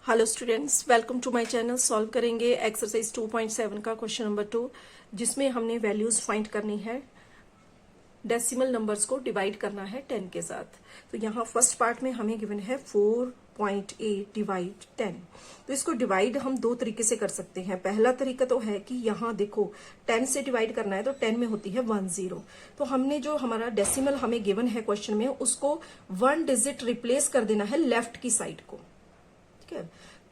Hello students, welcome to my channel. Solve करेंगे exercise 2.7 का question number 2, जिसमें हमने वैल्यूज फाइंड करनी है। डेसिमल नंबर्स को डिवाइड करना है 10 के साथ। तो यहाँ फर्स्ट पार्ट में हमें गिवन है 4.8 डिवाइड 10। तो इसको डिवाइड हम दो तरीके से कर सकते हैं। पहला तरीका तो है कि यहाँ देखो 10 से डिवाइड करना है तो 10 में होती है 10। तो हमने जो हमारा डेसिमल हमें गिवन है क्वेश्चन में, उसको 1 डिजिट रिप्लेस कर देना है लेफ्ट की साइड को।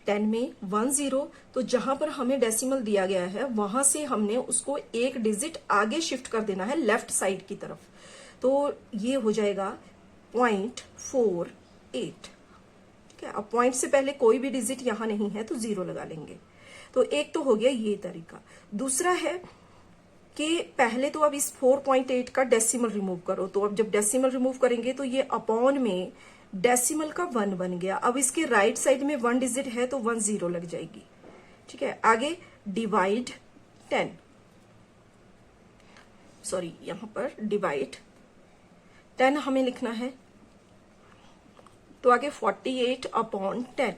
10 में 10, तो जहां पर हमें डेसिमल दिया गया है वहां से हमने उसको एक डिजिट आगे शिफ्ट कर देना है लेफ्ट साइड की तरफ। तो ये हो जाएगा 0.48। ठीक है, अब पॉइंट से पहले कोई भी डिजिट यहां नहीं है तो 0 लगा लेंगे। तो एक तो हो गया ये तरीका। दूसरा है कि पहले तो अब इस 4.8 का डेसिमल रिमूव करो। तो अब जब डेसिमल रिमूव करेंगे तो ये अपॉन में डेसिमल का 1 बन गया। अब इसके राइट साइड में 1 डिजिट है तो 1 0 लग जाएगी। ठीक है, आगे डिवाइड 10, सॉरी यहां पर डिवाइड 10 हमें लिखना है। तो आगे 48 अपॉन 10,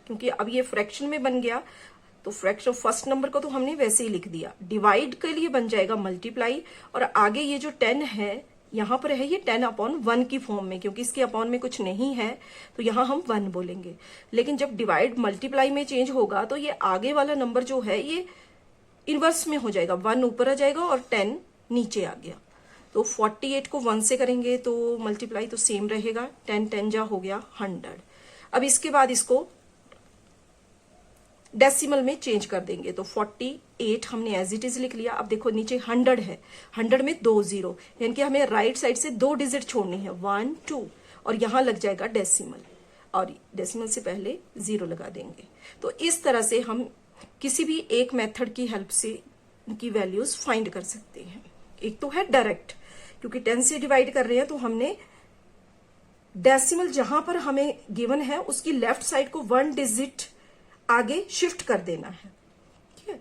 क्योंकि अब ये फ्रैक्शन में बन गया तो फ्रैक्शन फर्स्ट नंबर को तो हमने वैसे ही लिख दिया। डिवाइड के लिए बन जाएगा मल्टीप्लाई, और आगे ये जो 10 है यहां पर है ये 10 अपॉन 1 की फॉर्म में, क्योंकि इसके अपॉन में कुछ नहीं है तो यहां हम 1 बोलेंगे। लेकिन जब डिवाइड मल्टीप्लाई में चेंज होगा तो ये आगे वाला नंबर जो है ये इनवर्स में हो जाएगा। 1 ऊपर आ जाएगा और 10 नीचे आ गया। तो 48 को 1 से करेंगे तो मल्टीप्लाई तो सेम रहेगा। 10 10 जा हो गया 100। अब इसके बाद इसको डेसिमल में चेंज कर देंगे। तो 48 हमने एज इट इज लिख लिया। अब देखो नीचे 100 है, 100 में 2 0, यानी कि हमें राइट साइड से 2 डिजिट छोड़नी है, 1 2, और यहां लग जाएगा डेसिमल, और डेसिमल से पहले 0 लगा देंगे। तो इस तरह से हम किसी भी एक मेथड की हेल्प से इनकी वैल्यूज फाइंड कर सकते हैं। एक तो है डायरेक्ट, क्योंकि 10 से डिवाइड कर रहे हैं तो हमने डेसिमल जहां पर हमें गिवन है उसकी लेफ्ट साइड को 1 डिजिट आगे शिफ्ट कर देना है। ठीक है,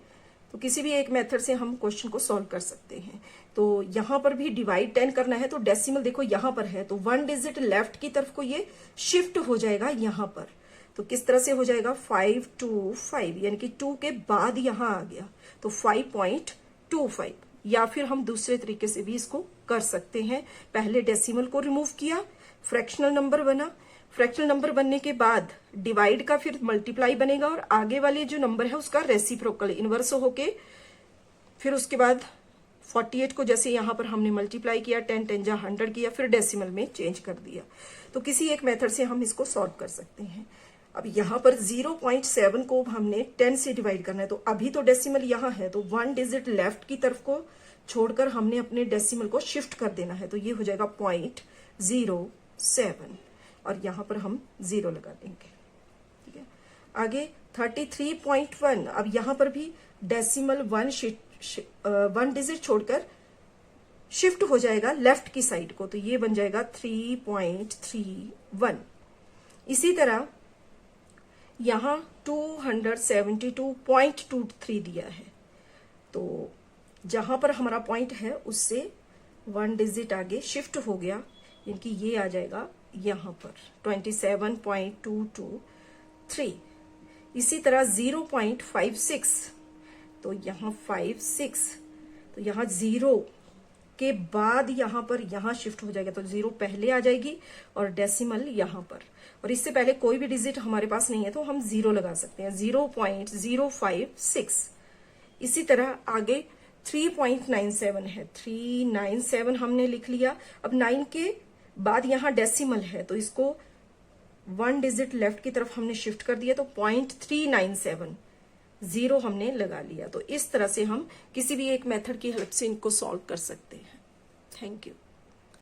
तो किसी भी एक मेथड से हम क्वेश्चन को सॉल्व कर सकते हैं। तो यहां पर भी डिवाइड 10 करना है तो डेसिमल देखो यहां पर है तो 1 डिजिट लेफ्ट की तरफ को ये शिफ्ट हो जाएगा यहां पर। तो किस तरह से हो जाएगा 5 2 5, यानी कि 2 के बाद यहां आ गया तो 5.25। या फिर हम दूसरे तरीके से भी इसको कर सकते हैं। पहले डेसिमल को रिमूव किया, फ्रैक्शनल नंबर बना, फ्रैक्शनल नंबर बनने के बाद डिवाइड का फिर मल्टीप्लाई बनेगा, और आगे वाले जो नंबर है उसका रेसिप्रोकल इनवर्स होके फिर उसके बाद 48 को जैसे यहां पर हमने मल्टीप्लाई किया, 10 10 जा 100 किया, फिर डेसिमल में चेंज कर दिया। तो किसी एक मेथड से हम इसको सॉल्व कर सकते हैं। अब यहां पर 0.7 को हमने 10 से डिवाइड करना है, तो अभी तो डेसिमल यहां है तो 1 डिजिट लेफ्ट की तरफ को छोड़कर हमने अपने डेसिमल को शिफ्ट कर देना है। तो ये हो जाएगा 0.07, और यहां पर हम 0 लगा देंगे। ठीक है, आगे 33.1। अब यहां पर भी डेसिमल 1 डिजिट छोड़कर शिफ्ट हो जाएगा लेफ्ट की साइड को, तो ये बन जाएगा 3.31। इसी तरह यहां 272.23 दिया है, तो जहां पर हमारा पॉइंट है उससे 1 डिजिट आगे शिफ्ट हो गया, यानी कि ये आ जाएगा यहां पर 27.223। इसी तरह 0.56, तो यहां 56, तो यहां 0 के बाद यहां पर यहां शिफ्ट हो जाएगा, तो 0 पहले आ जाएगी और डेसिमल यहां पर, और इससे पहले कोई भी डिजिट हमारे पास नहीं है तो हम 0 लगा सकते हैं, 0.056। इसी तरह आगे 3.97 है, 397 हमने लिख लिया। अब 9 के बाद यहां डेसिमल है तो इसको 1 डिजिट लेफ्ट की तरफ हमने शिफ्ट कर दिया, तो 0.397, 0 हमने लगा लिया। तो इस तरह से हम किसी भी एक मेथड की हेल्प से इनको सॉल्व कर सकते हैं। Thank you.